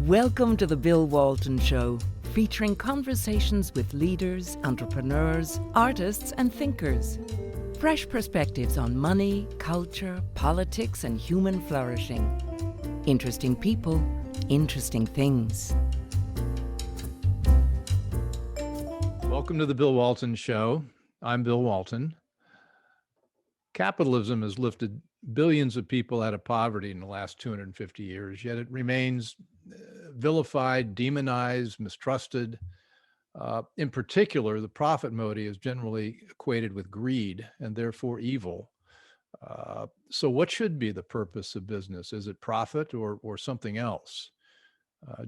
Welcome to the Bill Walton Show, featuring conversations with leaders, entrepreneurs, artists, and thinkers. Fresh perspectives on money, culture, politics, and human flourishing. Interesting people, interesting things. Welcome to the Bill Walton Show. I'm Bill Walton. Capitalism has lifted billions of people out of poverty in the last 250 years, yet it remains vilified, demonized, mistrusted. In particular, the profit motive is generally equated with greed and therefore evil. So what should be the purpose of business? Is it profit or something else?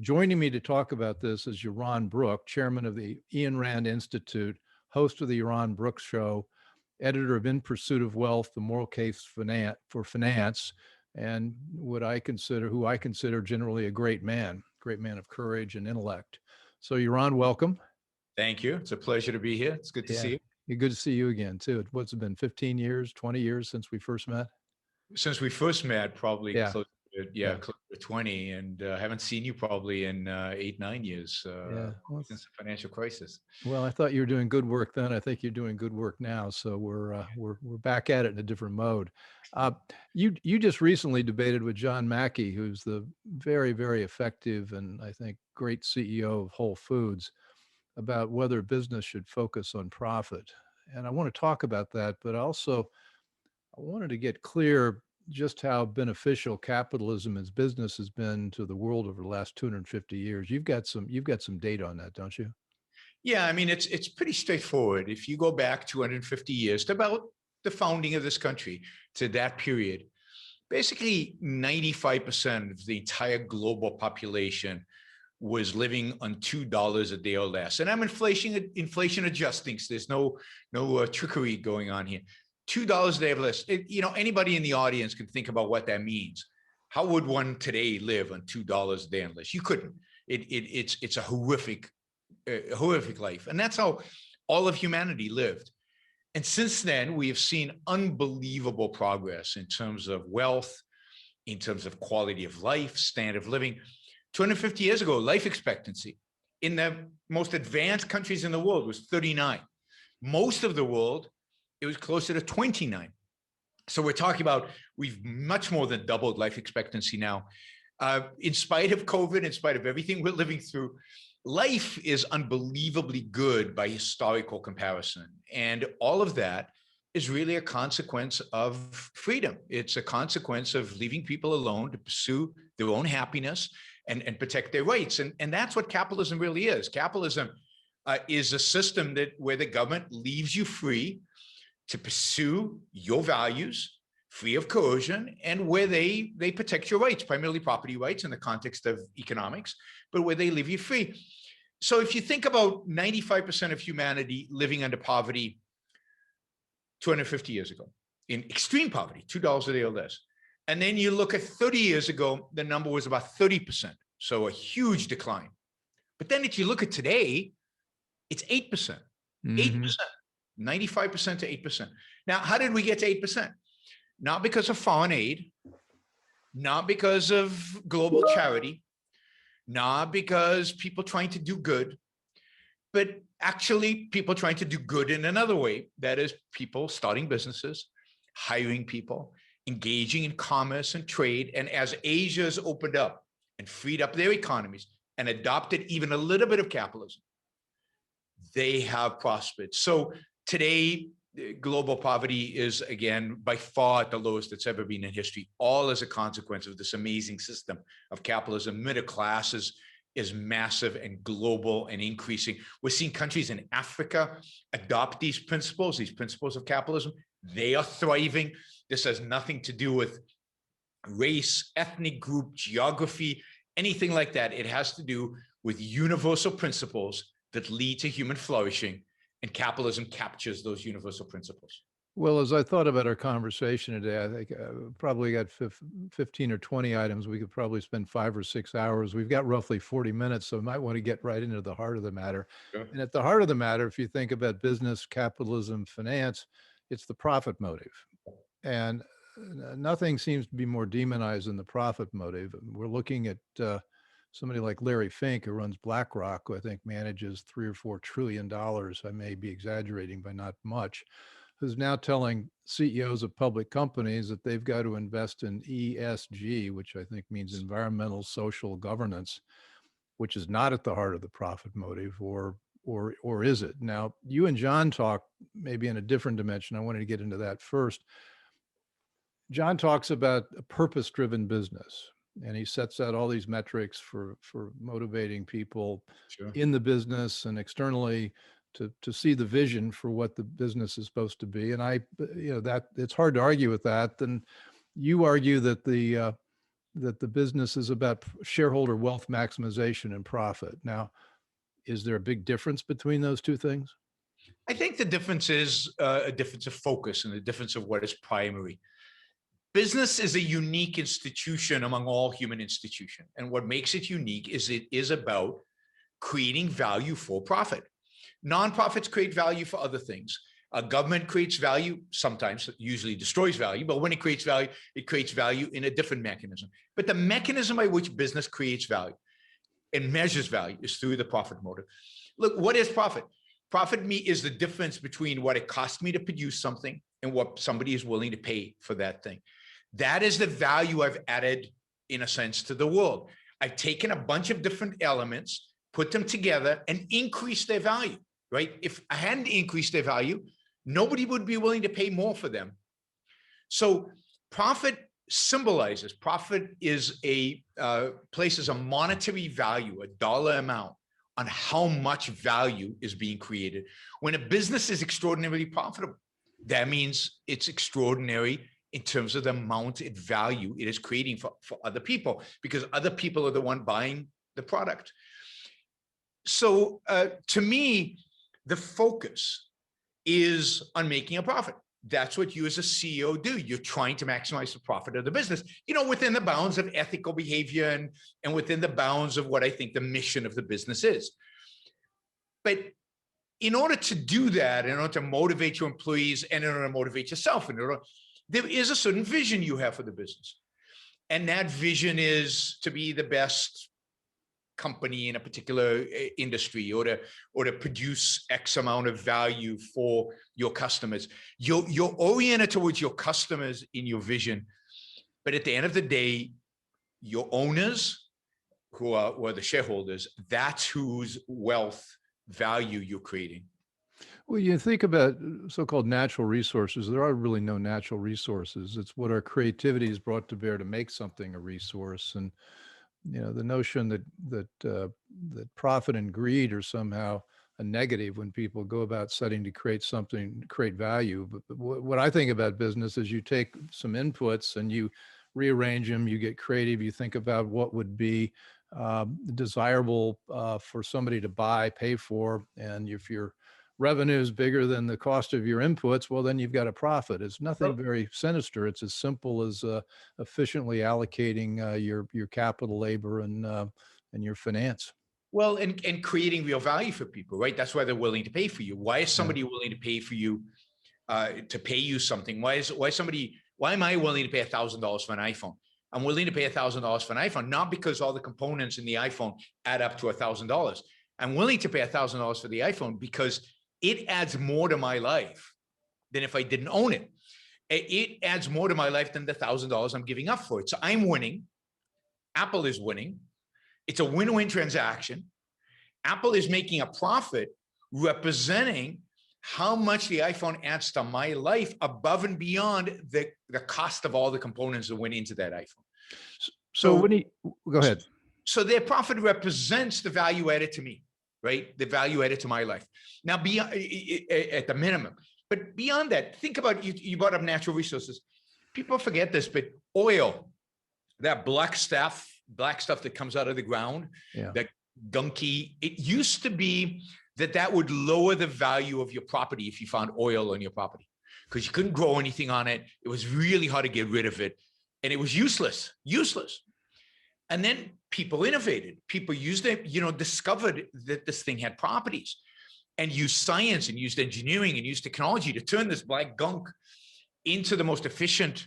Joining me to talk about this is Yaron Brook, chairman of the Ayn Rand Institute, host of the Yaron Brook Show, editor of In Pursuit of Wealth, The Moral Case for Finance, and who I consider generally a great man of courage and intellect. So Yaron, welcome. Thank you. It's a pleasure to be here. It's good to see you. Good to see you again, too. What's it been, 15 years, 20 years since we first met? Since we first met, probably Yeah. close to 20, and haven't seen you probably in 8-9 years since the financial crisis. Well, I thought you were doing good work then. I think you're doing good work now. So we're back at it in a different mode. You just recently debated with John Mackey, who's the very, very effective and I think great CEO of Whole Foods, about whether business should focus on profit. And I want to talk about that, but also I wanted to get clear just how beneficial capitalism as business has been to the world over the last 250 years. You've got some data on that, don't you? Yeah, I mean, it's pretty straightforward. If you go back 250 years to about the founding of this country, to that period, basically 95% of the entire global population was living on $2 a day or less. And I'm inflation adjusting, so there's no trickery going on here. $2 a day or less. Anybody in the audience can think about what that means. How would one today live on $2 a day or less? You couldn't. It's a horrific life. And that's how all of humanity lived. And since then, we have seen unbelievable progress in terms of wealth, in terms of quality of life, standard of living. 250 years ago, life expectancy in the most advanced countries in the world was 39. Most of the world, it was closer to 29. So we're talking about, we've much more than doubled life expectancy now. In spite of COVID, in spite of everything we're living through, life is unbelievably good by historical comparison. And all of that is really a consequence of freedom. It's a consequence of leaving people alone to pursue their own happiness and protect their rights. And that's what capitalism really is. Capitalism is a system where the government leaves you free to pursue your values, free of coercion, and where they protect your rights, primarily property rights in the context of economics, but where they leave you free. So if you think about 95% of humanity living under poverty 250 years ago, in extreme poverty, $2 a day or less, and then you look at 30 years ago, the number was about 30%, so a huge decline. But then if you look at today, it's 8%, 8%. 95% to 8%. Now, how did we get to 8%? Not because of foreign aid, not because of global charity, not because people trying to do good, but actually people trying to do good in another way. That is people starting businesses, hiring people, engaging in commerce and trade. And as Asia's opened up and freed up their economies and adopted even a little bit of capitalism, they have prospered. So today, global poverty is, again, by far at the lowest it's ever been in history, all as a consequence of this amazing system of capitalism. Middle class is massive and global and increasing. We're seeing countries in Africa adopt these principles of capitalism. They are thriving. This has nothing to do with race, ethnic group, geography, anything like that. It has to do with universal principles that lead to human flourishing. And capitalism captures those universal principles. Well, as I thought about our conversation today, I think probably got 15 or 20 items. We could probably spend 5 or 6 hours. We've got roughly 40 minutes, so we might want to get right into the heart of the matter. Sure. And at the heart of the matter, if you think about business, capitalism, finance, it's the profit motive. And nothing seems to be more demonized than the profit motive. We're looking at somebody like Larry Fink, who runs BlackRock, who I think manages $3 or $4 trillion, I may be exaggerating by not much, who's now telling CEOs of public companies that they've got to invest in ESG, which I think means environmental social governance, which is not at the heart of the profit motive, or is it? Now, you and John talk maybe in a different dimension. I wanted to get into that first. John talks about a purpose-driven business, and he sets out all these metrics for motivating people Sure. in the business and externally to see the vision for what the business is supposed to be. And that it's hard to argue with that. Then you argue that the business is about shareholder wealth maximization and profit. Now, is there a big difference between those two things? I think the difference is a difference of focus and the difference of what is primary. Business is a unique institution among all human institutions. And what makes it unique is it is about creating value for profit. Nonprofits create value for other things. A government creates value, sometimes, usually destroys value, but when it creates value in a different mechanism. But the mechanism by which business creates value and measures value is through the profit motive. Look, what is profit? Profit is the difference between what it cost me to produce something and what somebody is willing to pay for that thing. That is the value I've added, in a sense, to the world. I've taken a bunch of different elements, put them together, and increased their value, right? If I hadn't increased their value, nobody would be willing to pay more for them. So profit places a monetary value, a dollar amount, on how much value is being created. When a business is extraordinarily profitable, that means it's extraordinary in terms of the amount of value it is creating for other people, because other people are the one buying the product. So to me, the focus is on making a profit. That's what you as a CEO do. You're trying to maximize the profit of the business, within the bounds of ethical behavior and within the bounds of what I think the mission of the business is. But in order to do that, in order to motivate your employees and in order to motivate yourself, there is a certain vision you have for the business. And that vision is to be the best company in a particular industry, or to produce X amount of value for your customers. You're oriented towards your customers in your vision. But at the end of the day, your owners, who are the shareholders, that's whose wealth value you're creating. Well, you think about so-called natural resources. There are really no natural resources. It's what our creativity is brought to bear to make something a resource. And the notion that profit and greed are somehow a negative when people go about setting to create something, create value. But what I think about business is you take some inputs and you rearrange them, you get creative, you think about what would be desirable for somebody to buy, pay for. And if your revenue is bigger than the cost of your inputs, well, then you've got a profit. It's nothing very sinister. It's as simple as efficiently allocating your capital, labor, and your finance. Well, and creating real value for people, right? That's why they're willing to pay for you. Why is somebody willing to pay for you, to pay you something? Why am I willing to pay $1,000 for an iPhone? I'm willing to pay $1,000 for an iPhone, not because all the components in the iPhone add up to $1,000. I'm willing to pay $1,000 for the iPhone because it adds more to my life than if I didn't own it. It adds more to my life than the $1,000 I'm giving up for it. So I'm winning. Apple is winning. It's a win-win transaction. Apple is making a profit representing how much the iPhone adds to my life above and beyond the cost of all the components that went into that iPhone. So go ahead. So their profit represents the value added to me, right? The value added to my life. Now, at the minimum, but beyond that, think about, you brought up natural resources. People forget this, but oil, that black stuff that comes out of the ground, that gunky, it used to be that would lower the value of your property if you found oil on your property, because you couldn't grow anything on it. It was really hard to get rid of it. And it was useless. And then people innovated. People used it, discovered that this thing had properties, and used science and used engineering and used technology to turn this black gunk into the most efficient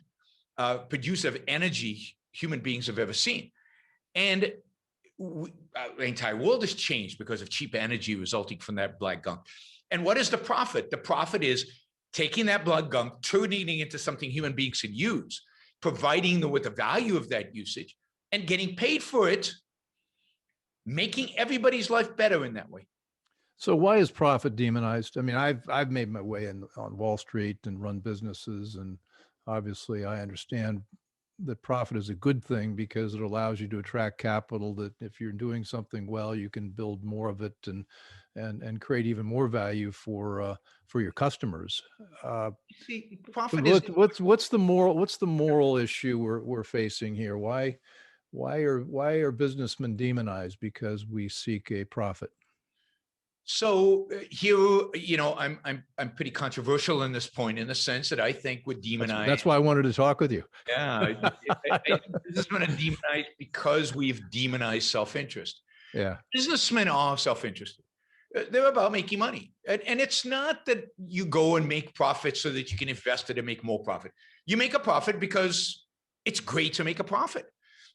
producer of energy human beings have ever seen. And the entire world has changed because of cheap energy resulting from that black gunk. And what is the profit? The profit is taking that blood gunk, turning it into something human beings can use, providing them with the value of that usage, and getting paid for it, making everybody's life better in that way. So why is profit demonized? I mean, I've made my way on Wall Street and run businesses, and obviously I understand that profit is a good thing because it allows you to attract capital, that if you're doing something well, you can build more of it and create even more value for your customers. See, profit is What's the moral issue we're facing here? Why are businessmen demonized because we seek a profit? so here, I'm pretty controversial in this point, in the sense that I think we're demonized. That's why I wanted to talk with you. Yeah, I think businessmen are demonized because we've demonized self-interest. Yeah. Businessmen are self-interested. They're about making money. And it's not that you go and make profit so that you can invest it and make more profit. You make a profit because it's great to make a profit,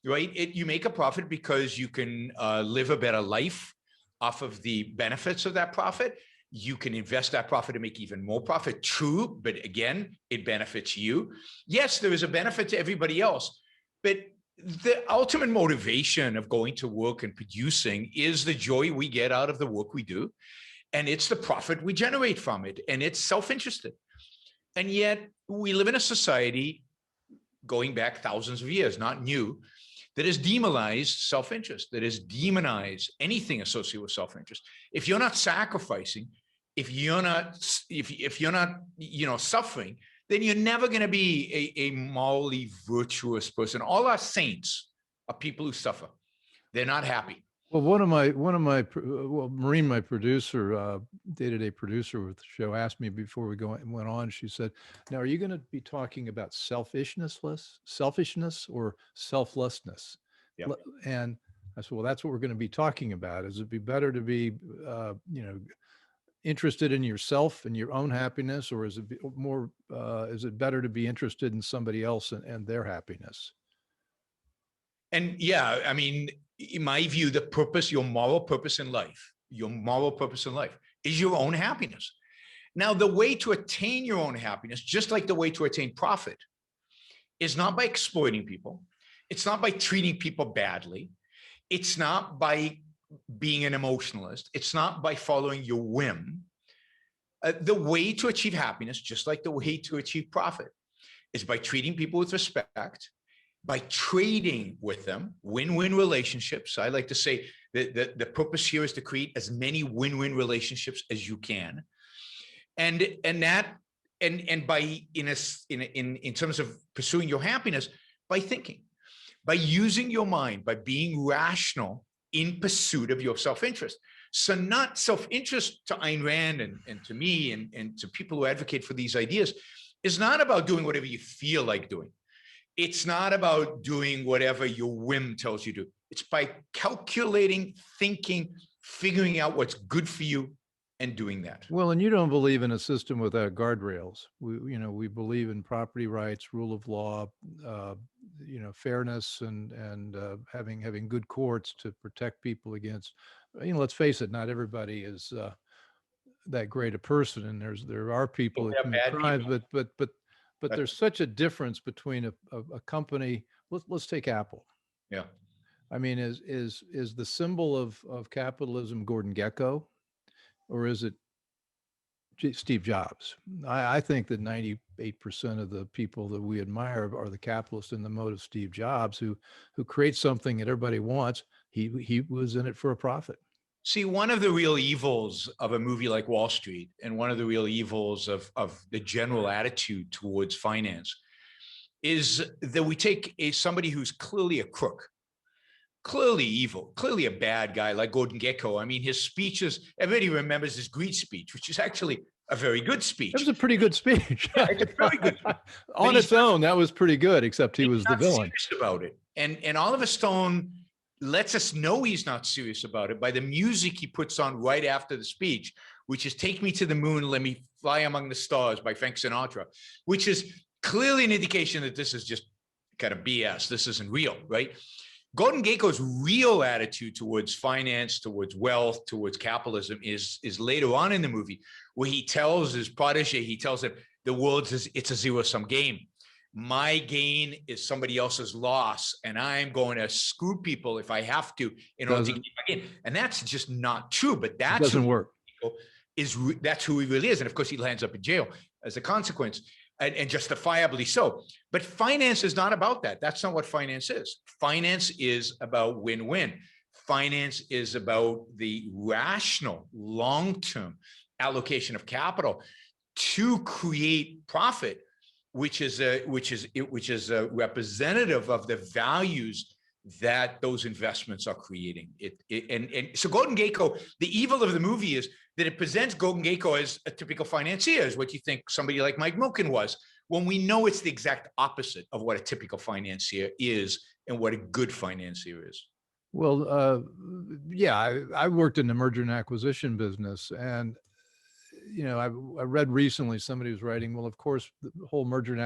right? You make a profit because you can live a better life off of the benefits of that profit. You can invest that profit to make even more profit. True, but again, it benefits you. Yes, there is a benefit to everybody else, but the ultimate motivation of going to work and producing is the joy we get out of the work we do. And it's the profit we generate from it. And it's self-interested. And yet we live in a society going back thousands of years, not new, that has demonized self-interest, that has demonized anything associated with self-interest. If you're not sacrificing, if you're not suffering, then you're never going to be a morally virtuous person. All our saints are people who suffer. They're not happy. Well, Maureen, my producer, day-to-day producer with the show, asked me before we went on. She said, "Now, are you going to be talking about selfishness or selflessness?" Yep. And I said, "Well, that's what we're going to be talking about. Is it be better to be, interested in yourself and your own happiness, or is it better to be interested in somebody else and their happiness?" And yeah, I mean, in my view, your moral purpose in life is your own happiness. Now, the way to attain your own happiness, just like the way to attain profit, is not by exploiting people. It's not by treating people badly. It's not by being an emotionalist. It's not by following your whim. The way to achieve happiness, just like the way to achieve profit, is by treating people with respect, by trading with them, win-win relationships. I like to say that the purpose here is to create as many win-win relationships as you can, and by in terms of pursuing your happiness, by thinking, by using your mind, by being rational in pursuit of your self-interest. So not self-interest to Ayn Rand and to me and to people who advocate for these ideas is not about doing whatever you feel like doing. It's not about doing whatever your whim tells you to. It's by calculating, thinking, figuring out what's good for you and doing that. Well, and you don't believe in a system without guardrails. We believe in property rights, rule of law, fairness, and having good courts to protect people against. Let's face it, not everybody is that great a person, and there are people that commit crimes, but there's such a difference between a company. Let's take Apple. Yeah. I mean, is the symbol of capitalism Gordon Gecko, or is it Steve Jobs? I think that 98% of the people that we admire are the capitalists in the mode of Steve Jobs, who creates something that everybody wants. He was in it for a profit. See, one of the real evils of a movie like Wall Street, and one of the real evils of the general attitude towards finance, is that we take somebody who's clearly a crook, clearly evil, clearly a bad guy like Gordon Gecko. I mean, his speeches, everybody remembers his greed speech, which is actually a very good speech. It was a pretty good speech. It's a very good speech. On its own, that was pretty good, except he was the villain. Serious about it. And Oliver Stone lets us know he's not serious about it by the music he puts on right after the speech, which is "Take Me to the Moon, Let Me Fly Among the Stars" by Frank Sinatra, which is clearly an indication that this is just kind of BS. This isn't real, right? Gordon Gecko's real attitude towards finance, towards wealth, towards capitalism is later on in the movie, where he tells his protege, he tells him, the world it's a zero-sum game. My gain is somebody else's loss, and I'm going to screw people if I have to in order to get my gain. And that's just not true. But that doesn't work. That's who he really is. And of course, he lands up in jail as a consequence, and justifiably so. But finance is not about that. That's not what finance is. Finance is about win-win. Finance is about the rational, long-term allocation of capital to create profit, which is a representative of the values that those investments are creating. And so Gordon Gecko, the evil of the movie is that it presents Gordon Gecko as a typical financier, as what you think somebody like Mike Milken was, when we know it's the exact opposite of what a typical financier is and what a good financier is. Well, yeah, I worked in the merger and acquisition business, and I read recently somebody was writing, well, of course, the whole merger and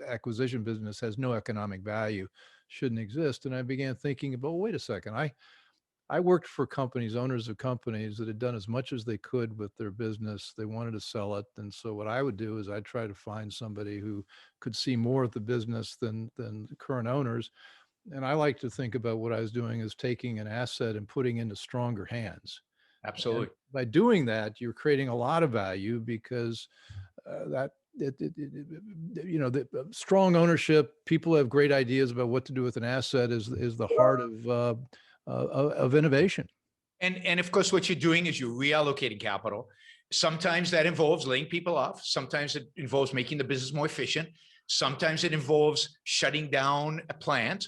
acquisition business has no economic value, shouldn't exist. And I began thinking about, wait a second, I worked for companies, owners of companies that had done as much as they could with their business. They wanted to sell it. And so what I would do is I'd try to find somebody who could see more of the business than the current owners. And I like to think about what I was doing as taking an asset and putting into stronger hands. Absolutely. And by doing that, you're creating a lot of value, because the strong ownership, people have great ideas about what to do with an asset, is the heart of innovation. And of course, what you're doing is you're reallocating capital. Sometimes that involves laying people off. Sometimes it involves making the business more efficient. Sometimes it involves shutting down a plant.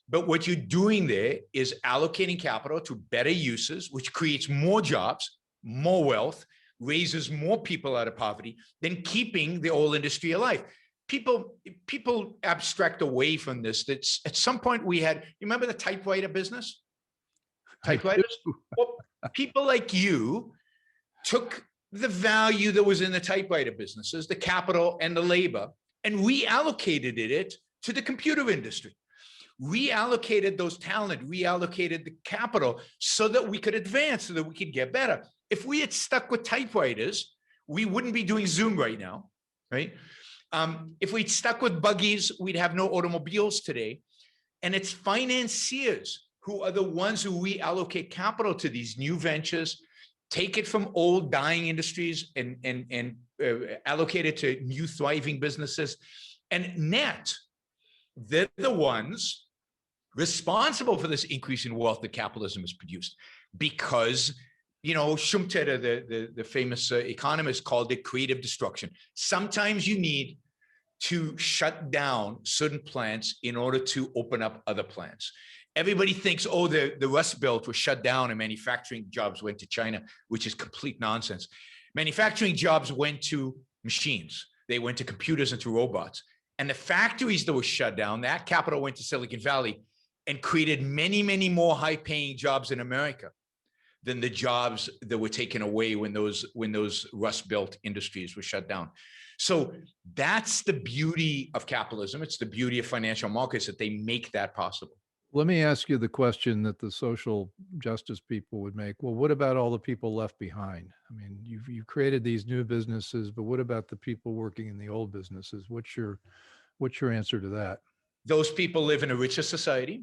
But what you're doing there is allocating capital to better uses, which creates more jobs, more wealth, raises more people out of poverty, than keeping the oil industry alive. People abstract away from this. That's at some point we had, you remember the typewriter business? Typewriters? Well, people like you took the value that was in the typewriter businesses, the capital and the labor, and reallocated it to the computer industry. Reallocated those talent, reallocated the capital so that we could advance, so that we could get better. If we had stuck with typewriters, we wouldn't be doing Zoom right now, right? If we'd stuck with buggies, we'd have no automobiles today. And it's financiers who are the ones who reallocate capital to these new ventures, take it from old dying industries and allocate it to new thriving businesses. And net, they're the ones responsible for this increase in wealth that capitalism has produced, because Schumpeter, the famous economist, called it creative destruction. Sometimes you need to shut down certain plants in order to open up other plants. Everybody thinks, oh, the Rust Belt was shut down and manufacturing jobs went to China, which is complete nonsense. Manufacturing jobs went to machines. They went to computers and to robots. And the factories that were shut down, that capital went to Silicon Valley and created many, many more high-paying jobs in America than the jobs that were taken away when those Rust Belt industries were shut down. So that's the beauty of capitalism. It's the beauty of financial markets, that they make that possible. Let me ask you the question that the social justice people would make. Well, what about all the people left behind? I mean, you've created these new businesses, but what about the people working in the old businesses? What's your answer to that? Those people live in a richer society.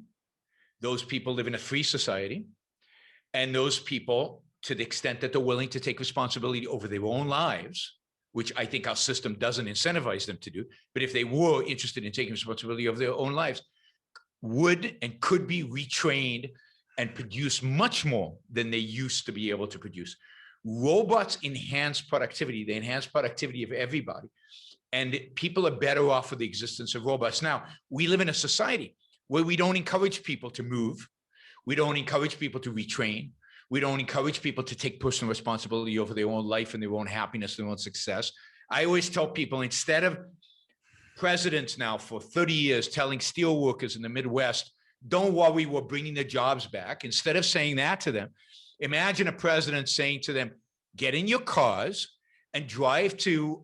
Those people live in a free society. And those people, to the extent that they're willing to take responsibility over their own lives, which I think our system doesn't incentivize them to do, but if they were interested in taking responsibility over their own lives, would and could be retrained and produce much more than they used to be able to produce. Robots enhance productivity. They enhance productivity of everybody. And people are better off for the existence of robots. Now, we live in a society where we don't encourage people to move. We don't encourage people to retrain. We don't encourage people to take personal responsibility over their own life and their own happiness, their own success. I always tell people, instead of presidents now for 30 years telling steel workers in the Midwest, don't worry, we're bringing the jobs back. Instead of saying that to them, imagine a president saying to them, get in your cars and drive to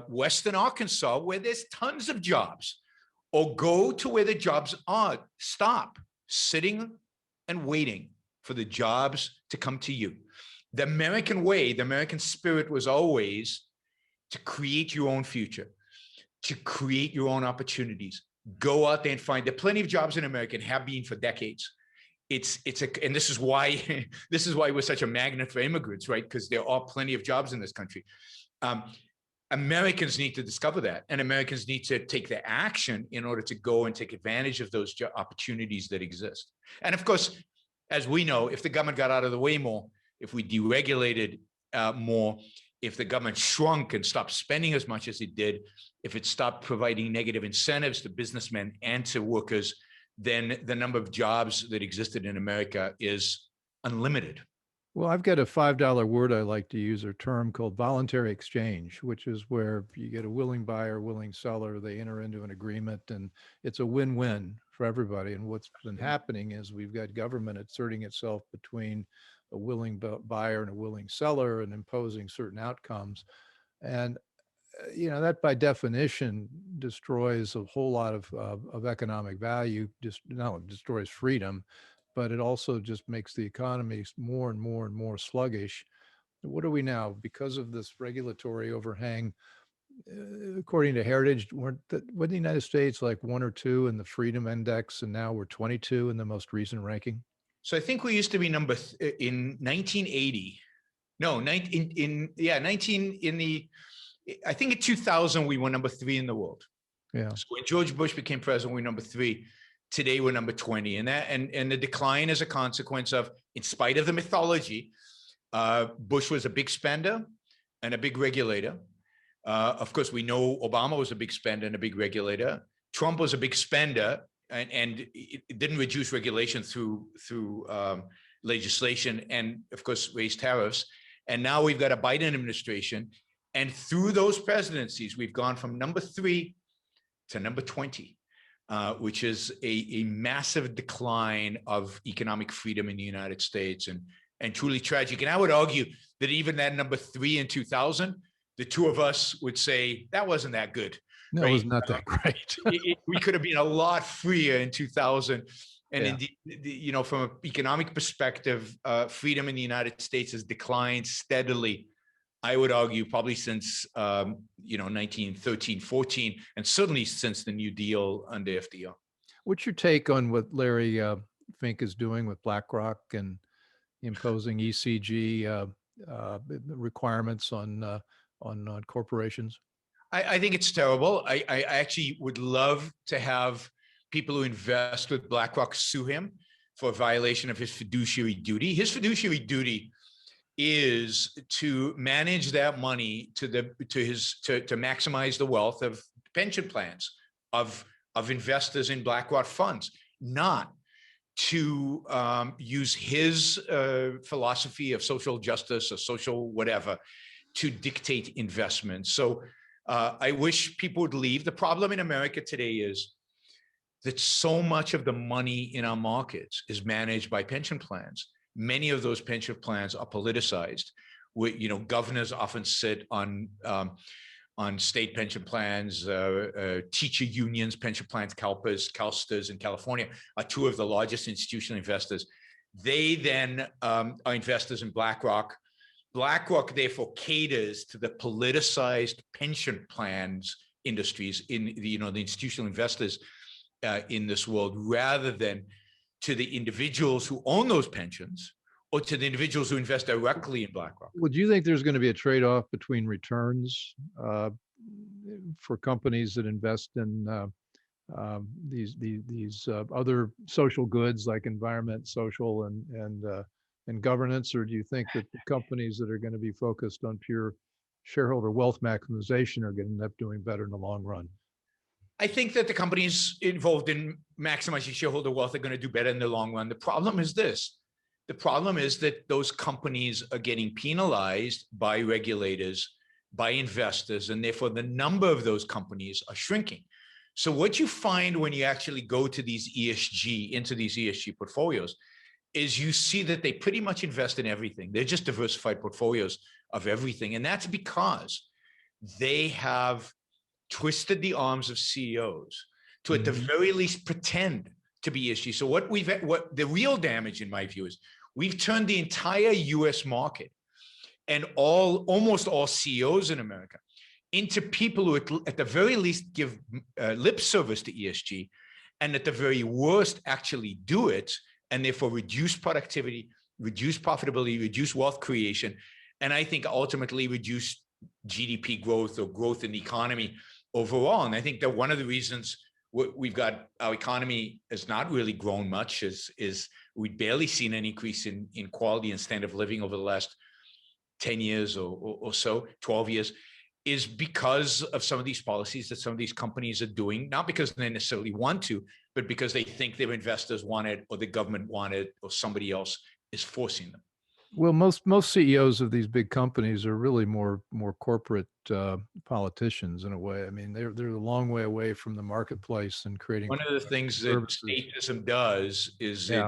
Western Arkansas, where there's tons of jobs, or go to where the jobs are. Stop sitting and waiting for the jobs to come to you. The American way, the American spirit was always to create your own future, to create your own opportunities. Go out there and find. There are plenty of jobs in America and have been for decades. And this is why we're such a magnet for immigrants, right? Because there are plenty of jobs in this country. Americans need to discover that, and Americans need to take the action in order to go and take advantage of those opportunities that exist. And of course, as we know, if the government got out of the way more, if we deregulated more, if the government shrunk and stopped spending as much as it did, if it stopped providing negative incentives to businessmen and to workers, then the number of jobs that existed in America is unlimited. Well, I've got a $5 word I like to use, or term, called voluntary exchange, which is where you get a willing buyer, willing seller, they enter into an agreement, and it's a win-win for everybody. And what's been happening is we've got government asserting itself between a willing buyer and a willing seller and imposing certain outcomes. And that by definition destroys a whole lot of economic value. Just not only destroys freedom, but it also just makes the economy more and more and more sluggish. What are we now? Because of this regulatory overhang, according to Heritage, weren't the United States like 1 or 2 in the Freedom Index, and now we're 22 in the most recent ranking? So I think we used to be in 1980. No, 19 in the. I think in 2000 we were number 3 in the world. Yeah. So when George Bush became president, we were number 3. Today we're number 20, and the decline is a consequence of, in spite of the mythology, Bush was a big spender and a big regulator. Of course, we know Obama was a big spender and a big regulator. Trump was a big spender and it didn't reduce regulation through legislation, and of course raised tariffs. And now we've got a Biden administration, and through those presidencies, we've gone from number 3 to number 20. Which is a massive decline of economic freedom in the United States, and truly tragic. And I would argue that even that number 3 in 2000, the two of us would say that wasn't that good. No, right? It was not that great. We could have been a lot freer in 2000. And Yeah. indeed, from an economic perspective, freedom in the United States has declined steadily. I would argue probably since 1913, 14, and certainly since the New Deal under FDR. What's your take on what Larry Fink is doing with BlackRock and imposing ECG requirements on corporations? I think it's terrible. I actually would love to have people who invest with BlackRock sue him for a violation of his fiduciary duty. His fiduciary duty is to manage that money to maximize the wealth of pension plans of investors in BlackRock funds, not to use his philosophy of social justice or social whatever to dictate investments. So I wish people would leave. The problem in America today is that so much of the money in our markets is managed by pension plans. Many of those pension plans are politicized. Governors often sit on state pension plans. Teacher unions, pension plans, CalSTRS in California are 2 of the largest institutional investors. They then are investors in BlackRock. BlackRock therefore caters to the politicized pension plans industries in the institutional investors in this world, rather than to the individuals who own those pensions or to the individuals who invest directly in BlackRock. Would you think there's going to be a trade-off between returns for companies that invest in these other social goods like environment, social, and governance, or do you think that the companies that are going to be focused on pure shareholder wealth maximization are going to end up doing better in the long run? I think that the companies involved in maximizing shareholder wealth are going to do better in the long run. The problem is this. The problem is that those companies are getting penalized by regulators, by investors, and therefore the number of those companies are shrinking. So what you find when you actually go to these ESG portfolios is you see that they pretty much invest in everything. They're just diversified portfolios of everything. And that's because they have twisted the arms of CEOs to, at the very least, pretend to be ESG. So what the real damage in my view is we've turned the entire US market and almost all CEOs in America into people who at the very least give lip service to ESG, and at the very worst actually do it, and therefore reduce productivity, reduce profitability, reduce wealth creation, and I think ultimately reduce GDP growth or growth in the economy overall. And I think that one of the reasons we've got our economy has not really grown much is we've barely seen an increase in quality and standard of living over the last 10 years or so, 12 years, is because of some of these policies that some of these companies are doing, not because they necessarily want to, but because they think their investors want it, or the government want it, or somebody else is forcing them. Well, most CEOs of these big companies are really more corporate politicians in a way. I mean, they're a long way away from the marketplace and creating. One of the things that statism does is it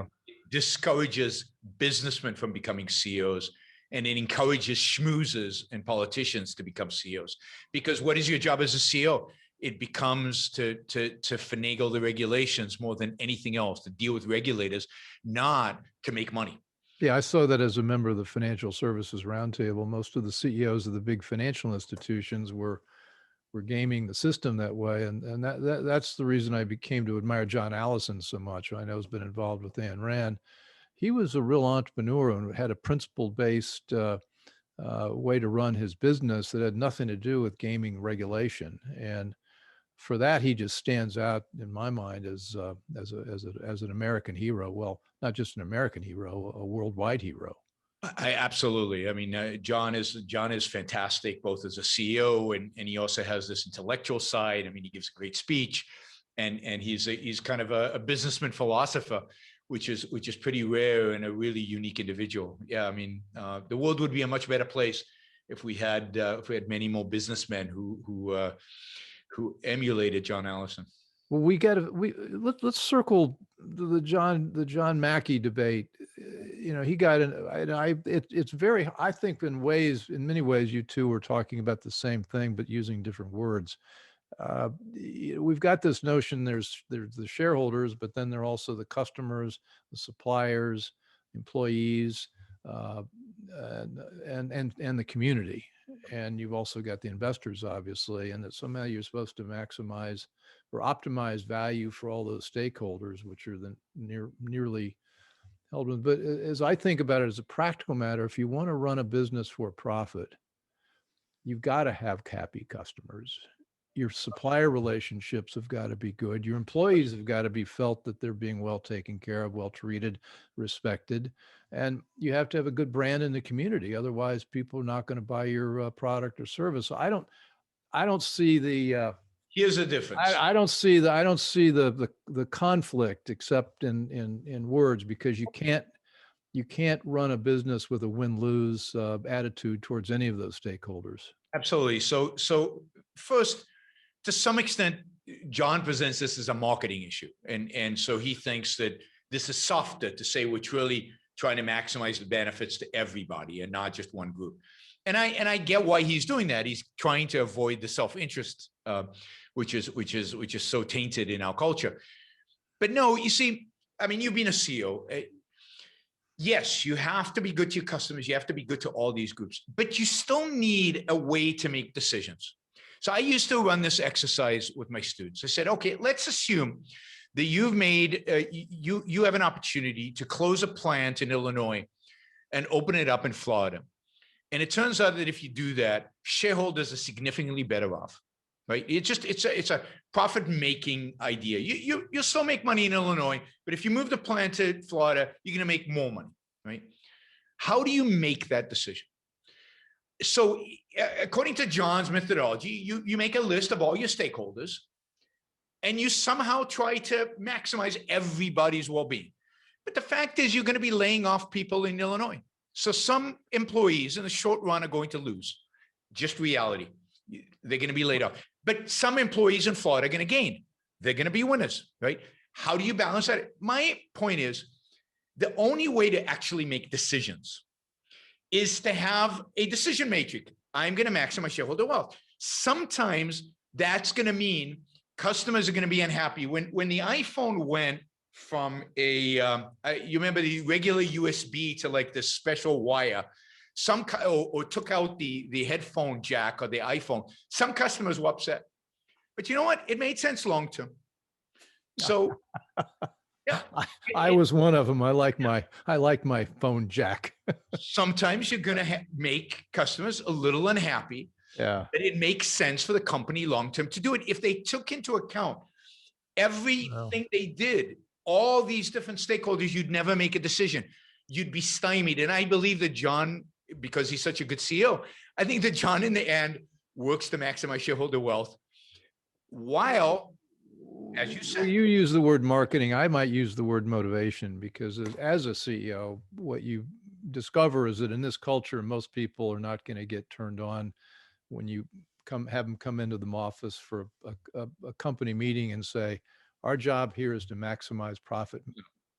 discourages businessmen from becoming CEOs, and it encourages schmoozers and politicians to become CEOs. Because what is your job as a CEO? It becomes to finagle the regulations more than anything else, to deal with regulators, not to make money. Yeah, I saw that as a member of the Financial Services Roundtable. Most of the CEOs of the big financial institutions were gaming the system that way, and that's the reason I came to admire John Allison so much, who I know has been involved with Ayn Rand. He was a real entrepreneur and had a principle-based way to run his business that had nothing to do with gaming regulation, and for that, he just stands out in my mind as an American hero. Well, not just an American hero, a worldwide hero. Absolutely. I mean, John is fantastic, both as a CEO and he also has this intellectual side. I mean, he gives a great speech, and he's kind of a businessman philosopher, which is pretty rare, and a really unique individual. Yeah, I mean, the world would be a much better place if we had many more businessmen who emulated John Allison. Well, let's circle the John Mackey debate. You know, he got it's very, I think in many ways, you two were talking about the same thing, but using different words. We've got this notion there's the shareholders, but then there are also the customers, the suppliers, employees, and the community. And you've also got the investors, obviously, and that somehow you're supposed to maximize or optimize value for all those stakeholders, which are the nearly held with. But as I think about it as a practical matter, if you want to run a business for profit, you've got to have happy customers. Your supplier relationships have got to be good. Your employees have got to be felt that they're being well taken care of, well treated, respected. And you have to have a good brand in the community. Otherwise, people are not going to buy your product or service. So I don't see the. Here's the difference. I don't see the conflict except in words, because you can't run a business with a win-lose attitude towards any of those stakeholders. Absolutely. So first, to some extent, John presents this as a marketing issue. And so he thinks that this is softer to say we're really trying to maximize the benefits to everybody and not just one group. And I get why he's doing that. He's trying to avoid the self-interest, which is so tainted in our culture. But no, you see, I mean, you've been a CEO. Yes, you have to be good to your customers. You have to be good to all these groups, but you still need a way to make decisions. So I used to run this exercise with my students. I said, okay, let's assume that you've made, you have an opportunity to close a plant in Illinois and open it up in Florida. And it turns out that if you do that, shareholders are significantly better off, right? It's a profit-making idea. You'll still make money in Illinois, but if you move the plant to Florida, you're going to make more money, right? How do you make that decision? So according to John's methodology, you make a list of all your stakeholders, and you somehow try to maximize everybody's well-being. But the fact is, you're going to be laying off people in Illinois. So some employees in the short run are going to lose. Just reality. They're going to be laid off. But some employees in Florida are going to gain. They're going to be winners, right? How do you balance that? My point is, the only way to actually make decisions is to have a decision matrix. I'm going to maximize shareholder wealth. Sometimes that's going to mean customers are going to be unhappy. When the iPhone went from you remember the regular USB to like this special wire, or took out the headphone jack or the iPhone. Some customers were upset, but you know what? It made sense long term. So, yeah, I was one of them. I like my phone jack. sometimes you're going to make customers a little unhappy. Yeah. But it makes sense for the company long term to do it. If they took into account everything they did, all these different stakeholders, you'd never make a decision. You'd be stymied. And I believe that John, because he's such a good CEO, I think that John in the end works to maximize shareholder wealth while, as you said, you use the word marketing. I might use the word motivation, because as a CEO, what you discover is that in this culture, most people are not going to get turned on when you have them come into the office for a company meeting and say, our job here is to maximize profit.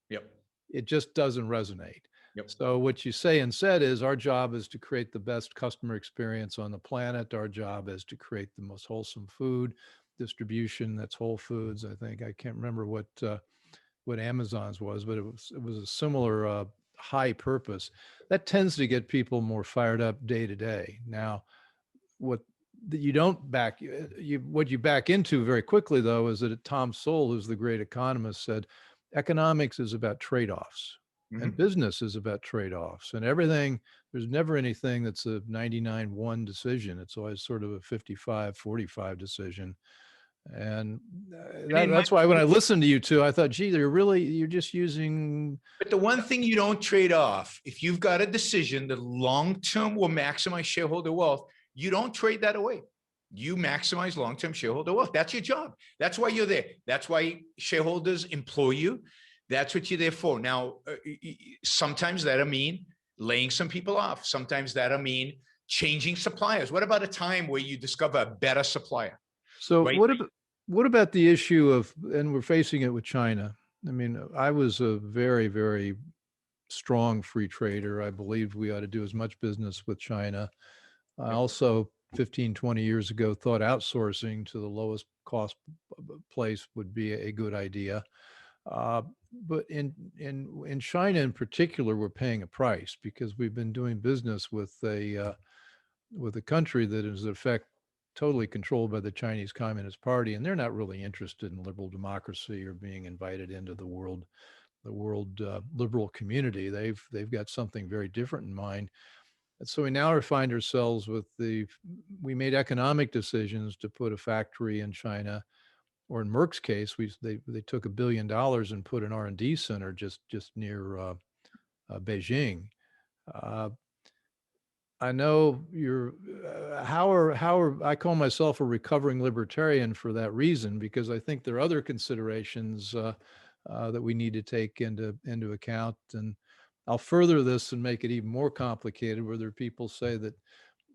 Yep. It just doesn't resonate. Yep. So what you say instead is, our job is to create the best customer experience on the planet. Our job is to create the most wholesome food distribution. That's Whole Foods. I think, I can't remember what Amazon's was, but it was a similar high purpose. That tends to get people more fired up day to day. Now, what you back into very quickly, though, is that Tom Sowell, who's the great economist, said economics is about trade-offs. And business is about trade-offs, and everything. There's never anything that's a 99-1 decision. It's always sort of a 55-45 decision. And that's why when I listened to you two, I thought, gee, you're just using. But the one thing you don't trade off, if you've got a decision that long-term will maximize shareholder wealth, you don't trade that away. You maximize long-term shareholder wealth. That's your job. That's why you're there. That's why shareholders employ you. That's what you're there for. Now, sometimes that'll mean laying some people off. Sometimes that'll mean changing suppliers. What about a time where you discover a better supplier? So right? What about the issue of, and we're facing it with China. I mean, I was a very, very strong free trader. I believed we ought to do as much business with China. I also 15, 20 years ago thought outsourcing to the lowest cost place would be a good idea. But in China in particular, we're paying a price, because we've been doing business with a country that is in effect totally controlled by the Chinese Communist Party, and they're not really interested in liberal democracy or being invited into the world liberal community. They've got something very different in mind. And so we now find ourselves with we made economic decisions to put a factory in China, or in Merck's case, they took $1 billion and put an R&D center just near Beijing. I know you're. I call myself a recovering libertarian for that reason, because I think there are other considerations that we need to take into account. And I'll further this and make it even more complicated, where there are people say that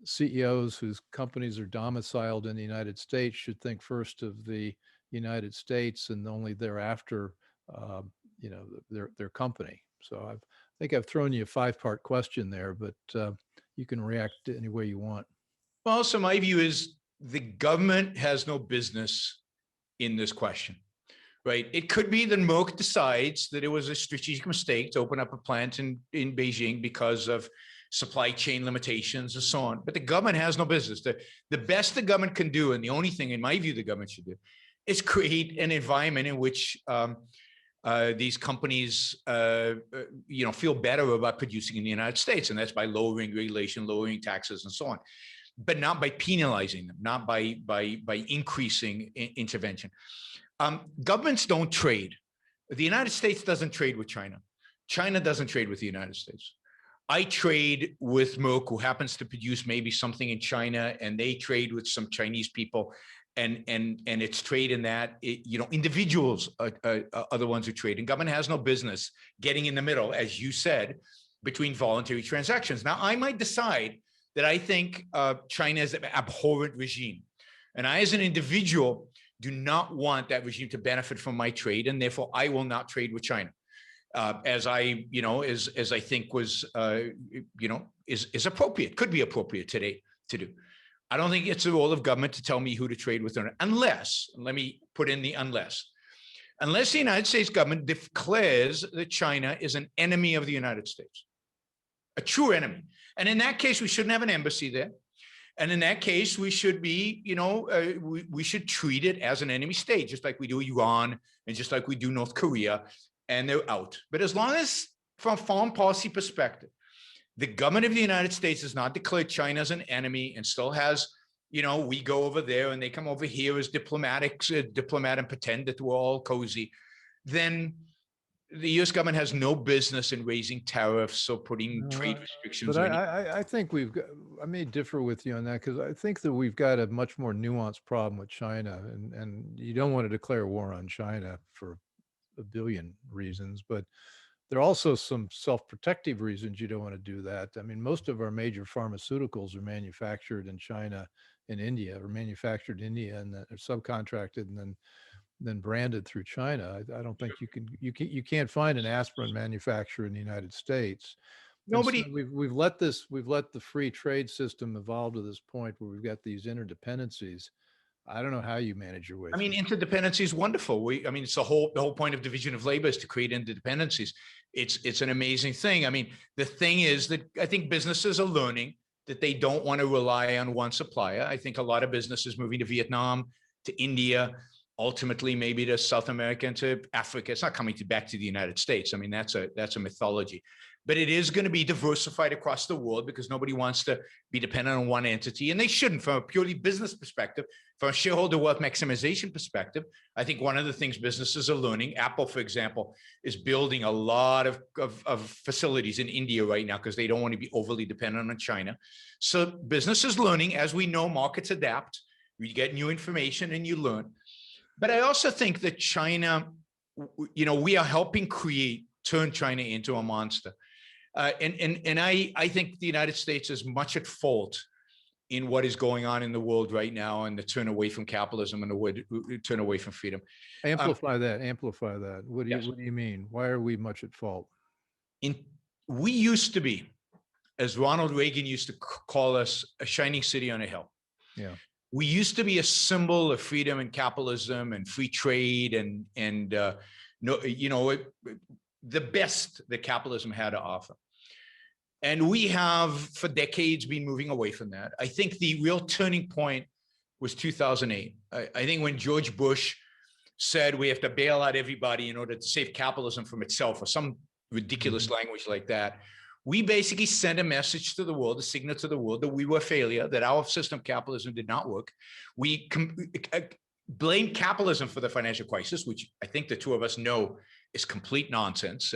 CEOs whose companies are domiciled in the United States should think first of the United States and only thereafter, their company. So I think I've thrown you a 5-part question there, but you can react any way you want. Well, so my view is the government has no business in this question, right? It could be that Merck decides that it was a strategic mistake to open up a plant in Beijing because of supply chain limitations and so on. But the government has no business. The best the government can do, and the only thing in my view the government should do, is create an environment in which these companies, feel better about producing in the United States, and that's by lowering regulation, lowering taxes, and so on, but not by penalizing them, not by increasing intervention. Governments don't trade. The United States doesn't trade with China. China doesn't trade with the United States. I trade with Merck, who happens to produce maybe something in China, and they trade with some Chinese people. And it's trade in that, individuals are the ones who trade, and government has no business getting in the middle, as you said, between voluntary transactions. Now, I might decide that I think China is an abhorrent regime, and I, as an individual, do not want that regime to benefit from my trade, and therefore I will not trade with China, as I think was, is appropriate, could be appropriate today to do. I don't think it's the role of government to tell me who to trade with, unless, let me put in the unless. unless the United States government declares that China is an enemy of the United States, a true enemy. And in that case, we shouldn't have an embassy there. And in that case, we should be, we should treat it as an enemy state, just like we do Iran and just like we do North Korea, and they're out. But as long as, from a foreign policy perspective, the government of the United States has not declared China as an enemy and still has, we go over there and they come over here as diplomat and pretend that we're all cozy, then the U.S. government has no business in raising tariffs or putting trade restrictions. But I think I may differ with you on that, because I think that we've got a much more nuanced problem with China, and you don't want to declare war on China for a billion reasons, but there are also some self-protective reasons you don't want to do that. I mean, most of our major pharmaceuticals are manufactured in China and India, or manufactured in India and then are subcontracted and then branded through China. I don't think you can't find an aspirin manufacturer in the United States. Nobody. So we've let the free trade system evolve to this point where we've got these interdependencies. I don't know how you manage your way. I mean, interdependency is wonderful. It's the whole point of division of labor is to create interdependencies. It's an amazing thing. I mean, the thing is that I think businesses are learning that they don't want to rely on one supplier. I think a lot of businesses moving to Vietnam, to India, ultimately maybe to South America and to Africa. It's not coming back to the United States. I mean, that's a mythology. But it is going to be diversified across the world because nobody wants to be dependent on one entity, and they shouldn't from a purely business perspective. From a shareholder wealth maximization perspective, I think one of the things businesses are learning, Apple, for example, is building a lot of facilities in India right now because they don't want to be overly dependent on China. So business is learning. As we know, markets adapt. You get new information and you learn. But I also think that China, we are helping turn China into a monster. And I think the United States is much at fault in what is going on in the world right now, and the turn away from capitalism and the turn away from freedom. Amplify that. What do you mean? Why are we much at fault? We used to be, as Ronald Reagan used to call us, a shining city on a hill. Yeah. We used to be a symbol of freedom and capitalism and free trade and the best that capitalism had to offer. And we have for decades been moving away from that. I think the real turning point was 2008. I think when George Bush said we have to bail out everybody in order to save capitalism from itself, or some ridiculous language like that, we basically sent a message to the world, a signal to the world that we were a failure, that our system of capitalism did not work. We blamed capitalism for the financial crisis, which I think the two of us know is complete nonsense.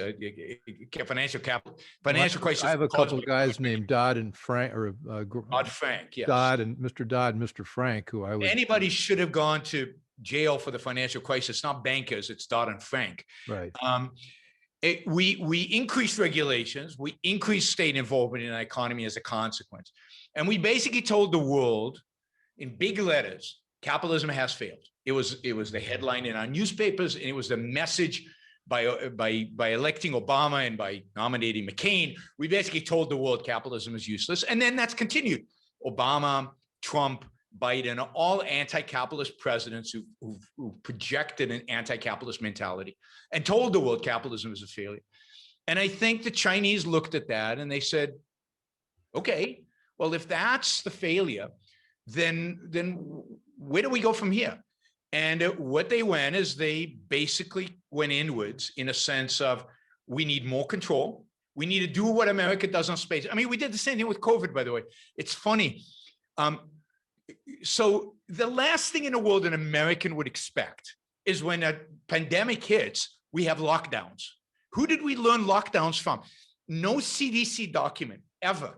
Financial crisis. I have a couple of guys named Dodd and Frank, or Dodd-Frank, yes. Mr. Dodd, Mr. Frank, who I would. Anybody should have gone to jail for the financial crisis. Not bankers, it's Dodd and Frank. Right. We increased regulations, we increased state involvement in our economy as a consequence. And we basically told the world in big letters, capitalism has failed. It was the headline in our newspapers, and it was the message by electing Obama and by nominating McCain. We basically told the world capitalism is useless. And then that's continued. Obama, Trump, Biden, all anti-capitalist presidents who projected an anti-capitalist mentality and told the world capitalism is a failure. And I think the Chinese looked at that and they said, okay, well, if that's the failure, then where do we go from here? And what they went is they basically went inwards in a sense of, we need more control. We need to do what America does on space. I mean, we did the same thing with COVID, by the way. It's funny. So the last thing in the world an American would expect is when a pandemic hits, we have lockdowns. Who did we learn lockdowns from? No CDC document ever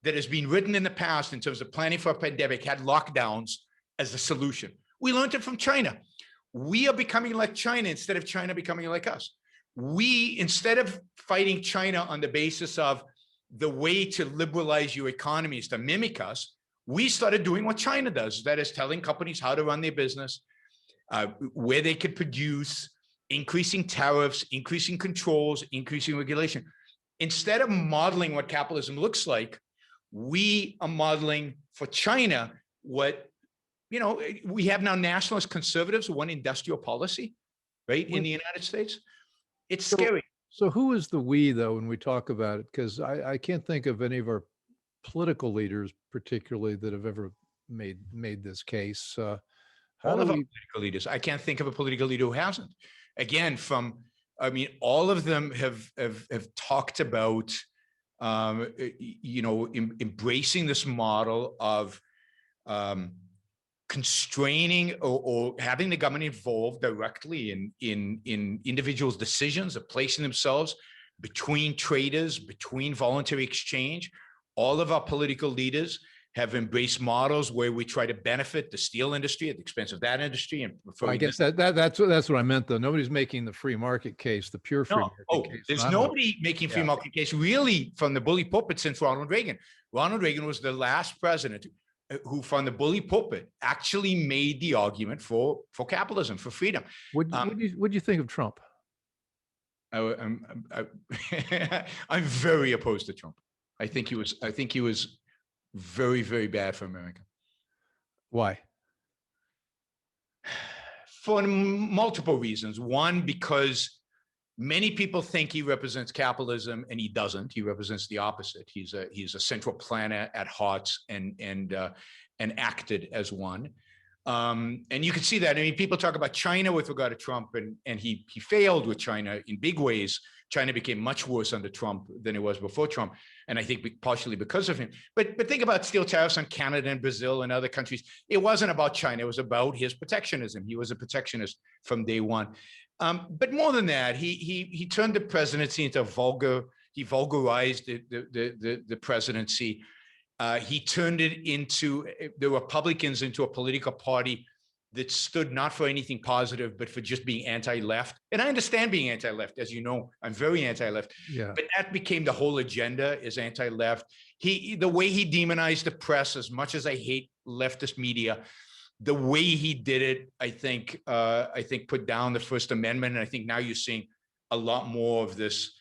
that has been written in the past in terms of planning for a pandemic had lockdowns as the solution. We learned it from China. We are becoming like China instead of China becoming like us. We, instead of fighting China on the basis of the way to liberalize your economy is to mimic us, we started doing what China does. That is telling companies how to run their business, where they could produce, increasing tariffs, increasing controls, increasing regulation. Instead of modeling what capitalism looks like, we are modeling for China what, we have now nationalist conservatives who want industrial policy, right? In the United States. It's So, scary. so who is the we though when we talk about it? Because I can't think of any of our political leaders, particularly, that have ever made this case. How All do of our we? political leaders. I can't think of a political leader who hasn't. Again, I mean, all of them have talked about, embracing this model of constraining or having the government involved directly in individuals' decisions of placing themselves between traders, between voluntary exchange. All of our political leaders have embraced models where we try to benefit the steel industry at the expense of that industry. And Well, I guess that's what I meant though. Nobody's making the free market case, the pure free market case. There's nobody making free market case really from the bully pulpit since Ronald Reagan. Ronald Reagan was the last president who, from the bully pulpit, actually made the argument for capitalism, for freedom. What do you think of Trump? I'm very opposed to Trump. I think he was very, very bad for America. Why? For multiple reasons. One, because many people think he represents capitalism, and he doesn't. He represents the opposite. He's a central planner at heart and acted as one. And you can see that. I mean, people talk about China with regard to Trump, and he failed with China in big ways. China became much worse under Trump than it was before Trump, and I think partially because of him. But think about steel tariffs on Canada and Brazil and other countries. It wasn't about China. It was about his protectionism. He was a protectionist from day one. But more than that, he turned the presidency into he vulgarized the presidency. He turned it into the Republicans into a political party that stood not for anything positive, but for just being anti-left. And I understand being anti-left, as you know, I'm very anti-left. Yeah. But that became the whole agenda, is anti-left. The way he demonized the press, as much as I hate leftist media, the way he did it, I think put down the First Amendment. And I think now you're seeing a lot more of this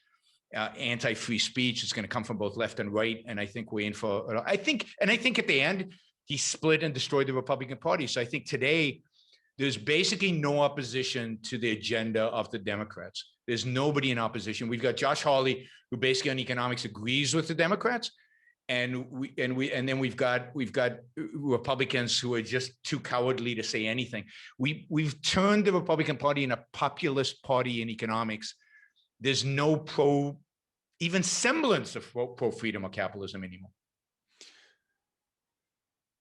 anti-free speech. It's going to come from both left and right. And I think we're in for, I think at the end, he split and destroyed the Republican Party. So I think today there's basically no opposition to the agenda of the Democrats. There's nobody in opposition. We've got Josh Hawley, who basically on economics agrees with the Democrats, and then we've got Republicans who are just too cowardly to say anything. We've turned the Republican Party into a populist party in economics. There's no even semblance of pro freedom or capitalism anymore.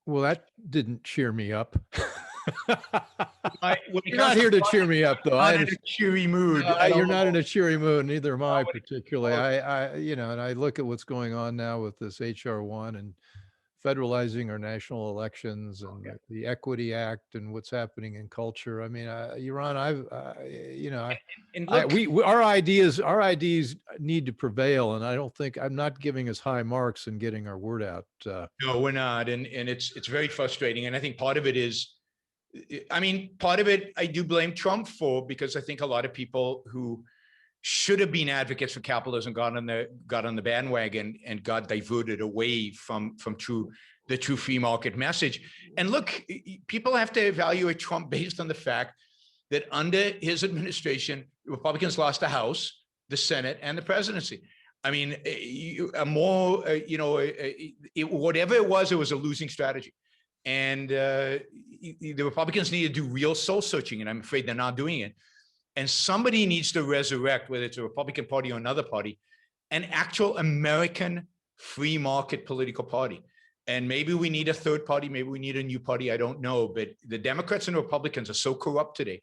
Well, that didn't cheer me up. You're not here to cheer me up, though. I'm in a cheery mood. You're not in a cheery mood. Neither am I particularly. And I look at what's going on now with this HR1 and federalizing our national elections and the Equity Act and what's happening in culture. I mean, Yaron, our ideas need to prevail, and I'm not giving us high marks and getting our word out. No, we're not, and it's very frustrating. And I think part of it I do blame Trump for, because I think a lot of people who should have been advocates for capitalism got on the bandwagon and got diverted away from the true free market message. And look, people have to evaluate Trump based on the fact that under his administration, Republicans lost the House, the Senate, and the presidency. I mean, whatever it was a losing strategy. And the Republicans need to do real soul searching, and I'm afraid they're not doing it. And somebody needs to resurrect, whether it's a Republican Party or another party, an actual American free market political party. And maybe we need a third party, maybe we need a new party, I don't know. But the Democrats and the Republicans are so corrupt today,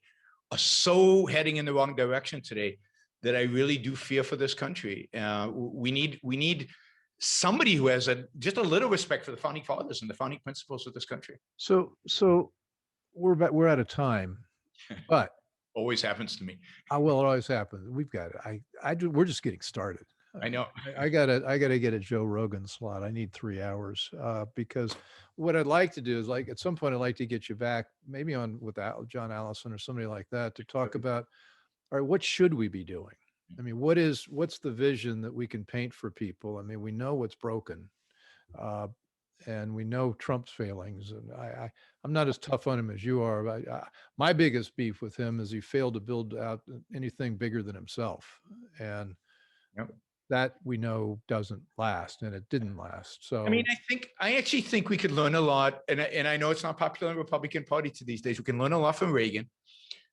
are so heading in the wrong direction today, that I really do fear for this country. We need somebody who has just a little respect for the founding fathers and the founding principles of this country. So we're out of time, but always happens to me. Well, it always happens. We've got it. We're just getting started. I know. I gotta get a Joe Rogan slot. I need 3 hours because what I'd like to do is, like, at some point I'd like to get you back, maybe on with John Allison or somebody like that, to talk about, all right, what should we be doing? I mean, what's the vision that we can paint for people? I mean, we know what's broken. and we know Trump's failings. And I'm not as tough on him as you are. But my biggest beef with him is he failed to build out anything bigger than himself. And Yep. that we know doesn't last, and it didn't last. So I mean, I actually think we could learn a lot, and I know it's not popular in the Republican Party to these days. We can learn a lot from Reagan.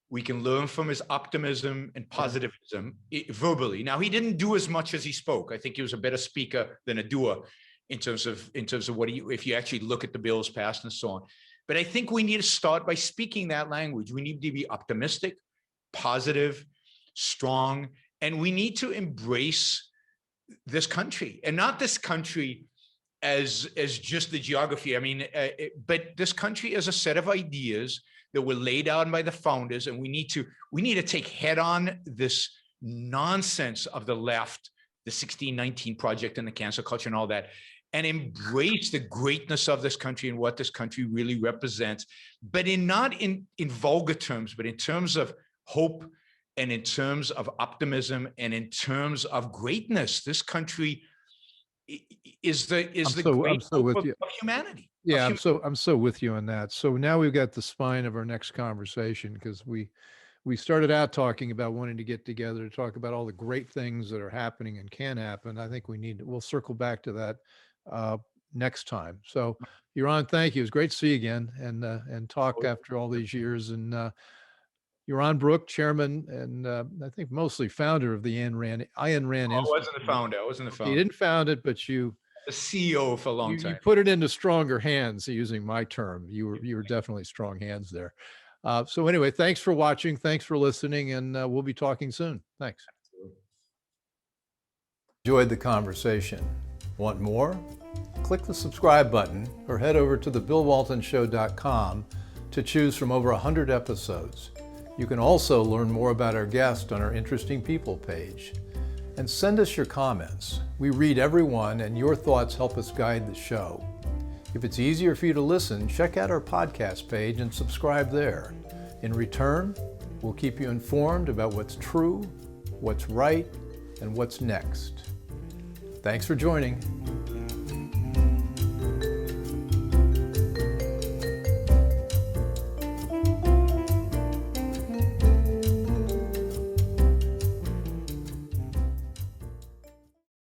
We can learn from his optimism and positivism verbally. Now, he didn't do as much as he spoke. I think he was a better speaker than a doer in terms of what if you actually look at the bills passed and so on. But I think we need to start by speaking that language. We need to be optimistic, positive, strong, and we need to embrace this country, and not this country as just the geography. I mean, but this country as a set of ideas that were laid out by the founders, and we need to take head on this nonsense of the left, the 1619 Project and the cancel culture and all that, and embrace the greatness of this country and what this country really represents, but not in vulgar terms, but in terms of hope and in terms of optimism and in terms of greatness. This country is the great hope of humanity. Yeah, I'm so with you on that. So now we've got the spine of our next conversation, because we started out talking about wanting to get together to talk about all the great things that are happening and can happen. I think we'll circle back to that next time. So Yaron, thank you. It was great to see you again and talk after all these years. And Yaron Brook, chairman and I think mostly founder of the Ayn Rand Institute. I wasn't the founder. You didn't found it, but you the CEO for a long time. You put it into stronger hands, using my term. You were definitely strong hands there. So anyway, thanks for watching. Thanks for listening, and we'll be talking soon. Thanks. Enjoyed the conversation. Want more? Click the subscribe button or head over to thebillwaltonshow.com to choose from over 100 episodes. You can also learn more about our guest on our Interesting People page. And send us your comments. We read every one, and your thoughts help us guide the show. If it's easier for you to listen, check out our podcast page and subscribe there. In return, we'll keep you informed about what's true, what's right, and what's next. Thanks for joining.